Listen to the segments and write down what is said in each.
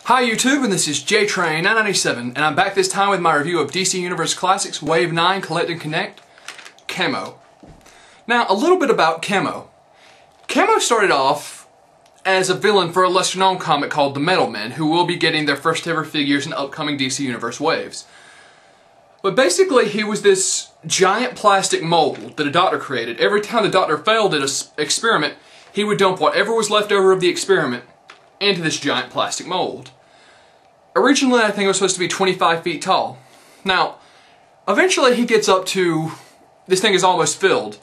Hi YouTube, and this is JTrain997, and I'm back this time with my review of DC Universe Classics Wave 9 Collect and Connect, Chemo. Now, a little bit about Chemo. Chemo started off as a villain for a lesser-known comic called The Metal Men, who will be getting their first ever figures in upcoming DC Universe waves. But basically, he was this giant plastic mold that a doctor created. Every time the doctor failed at an experiment, he would dump whatever was left over of the experiment into this giant plastic mold. Originally, I think it was supposed to be 25 feet tall. Now, eventually he gets up to, this thing is almost filled.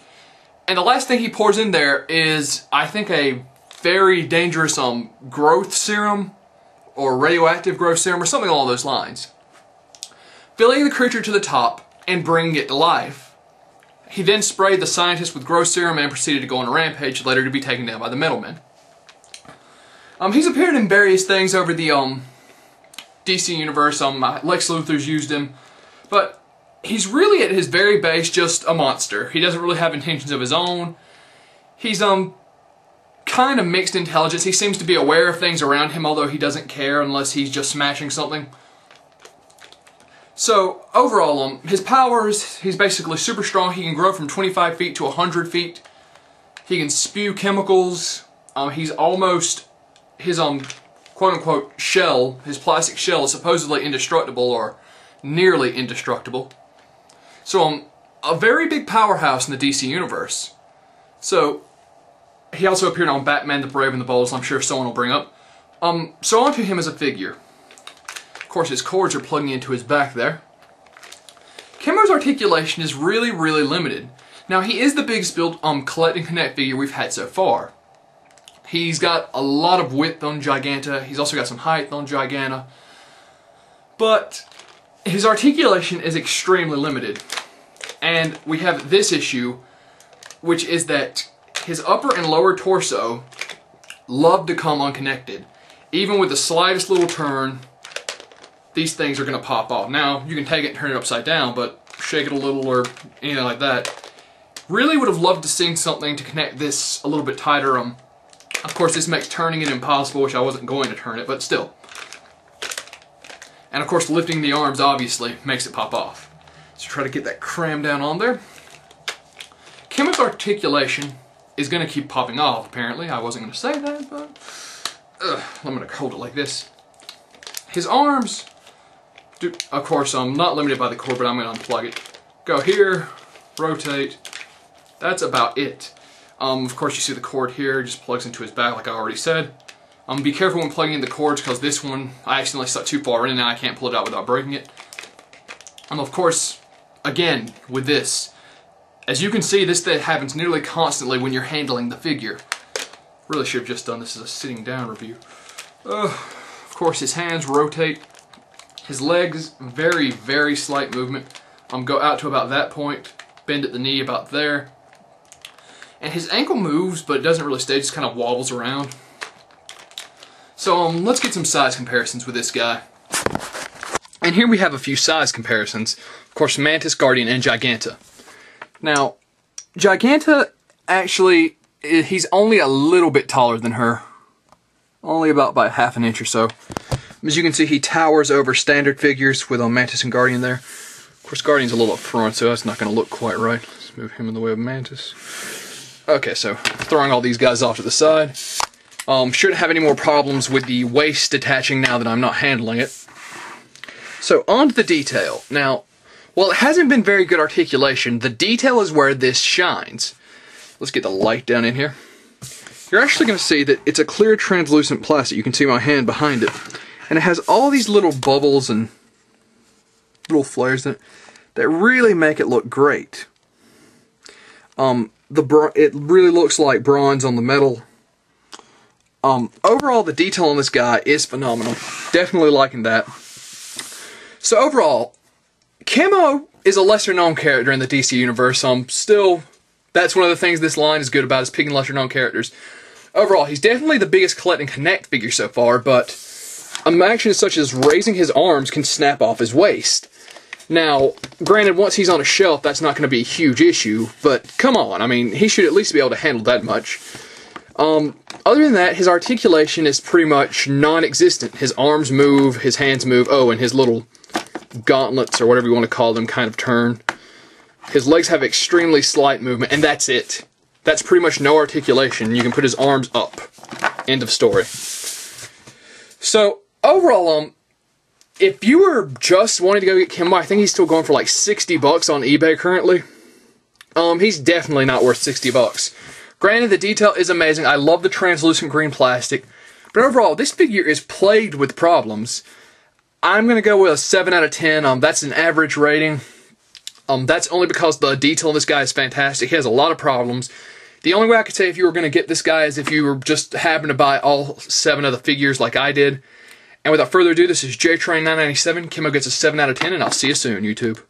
And the last thing he pours in there is, I think, a very dangerous growth serum, or radioactive growth serum, or something along those lines. Filling the creature to the top and bringing it to life. He then sprayed the scientist with growth serum and proceeded to go on a rampage, later to be taken down by the Metal Men. He's appeared in various things over the DC Universe. Lex Luthor's used him, but he's really at his very base just a monster. He doesn't really have intentions of his own. He's kind of mixed intelligence. He seems to be aware of things around him, although he doesn't care unless he's just smashing something. So overall, his powers, he's basically super strong. He can grow from 25 feet to 100 feet. He can spew chemicals. He's almost, his quote-unquote shell, his plastic shell, is supposedly indestructible, or nearly indestructible. So a very big powerhouse in the DC Universe. So he also appeared on Batman the Brave and the Bold, so I'm sure someone will bring up. So onto him as a figure. Of course, his cords are plugging into his back there. Chemo's articulation is really, really limited. Now, he is the biggest built Collect and Connect figure we've had so far. He's got a lot of width on Giganta. He's also got some height on Giganta. But his articulation is extremely limited. And we have this issue, which is that his upper and lower torso love to come unconnected. Even with the slightest little turn, these things are going to pop off. Now, you can take it and turn it upside down, but shake it a little or anything like that. Really would have loved to see something to connect this a little bit tighter. Of course, this makes turning it impossible, which I wasn't going to turn it, but still. And of course, lifting the arms obviously makes it pop off. So try to get that crammed down on there. Chemo's articulation is going to keep popping off, apparently. I wasn't going to say that, but I'm going to hold it like this. His arms, of course, I'm not limited by the cord, but I'm going to unplug it. Go here, rotate. That's about it. Of course, you see the cord here, just plugs into his back, like I already said. Be careful when plugging in the cords, because this one, I accidentally stuck too far in, and now I can't pull it out without breaking it. Of course, again, with this, as you can see, this thing happens nearly constantly when you're handling the figure. Really should have just done this as a sitting down review. Of course, his hands rotate. His legs, very, very slight movement. Go out to about that point, bend at the knee about there. And his ankle moves, but it doesn't really stay, just kind of wobbles around. So let's get some size comparisons with this guy. And here we have a few size comparisons. Of course, Mantis, Guardian, and Giganta. Now, Giganta, actually, he's only a little bit taller than her. Only about by half an inch or so. As you can see, he towers over standard figures with Mantis and Guardian there. Of course, Guardian's a little up front, so that's not going to look quite right. Let's move him in the way of Mantis. Okay, so throwing all these guys off to the side. Shouldn't have any more problems with the waist detaching now that I'm not handling it. So, on to the detail. Now, while it hasn't been very good articulation, the detail is where this shines. Let's get the light down in here. You're actually going to see that it's a clear translucent plastic. You can see my hand behind it. And it has all these little bubbles and little flares in it that really make it look great. It really looks like bronze on the metal. Overall, the detail on this guy is phenomenal. Definitely liking that. So overall, Chemo is a lesser-known character in the DC Universe. Still, that's one of the things this line is good about, is picking lesser-known characters. Overall, he's definitely the biggest Collect and Connect figure so far, but actions such as raising his arms can snap off his waist. Now, granted, once he's on a shelf, that's not going to be a huge issue, but come on, I mean, he should at least be able to handle that much. Other than that, his articulation is pretty much non-existent. His arms move, his hands move, oh, and his little gauntlets, or whatever you want to call them, kind of turn. His legs have extremely slight movement, and that's it. That's pretty much no articulation. You can put his arms up. End of story. So, overall, if you were just wanting to go get Chemo, I think he's still going for like 60 bucks on eBay currently. He's definitely not worth 60 bucks. Granted, the detail is amazing. I love the translucent green plastic. But overall, this figure is plagued with problems. I'm going to go with a 7 out of 10. That's an average rating. That's only because the detail in this guy is fantastic. He has a lot of problems. The only way I could say if you were going to get this guy is if you were just happened to buy all 7 of the figures like I did. And without further ado, this is JTrain997. Chemo gets a 7 out of 10, and I'll see you soon, YouTube.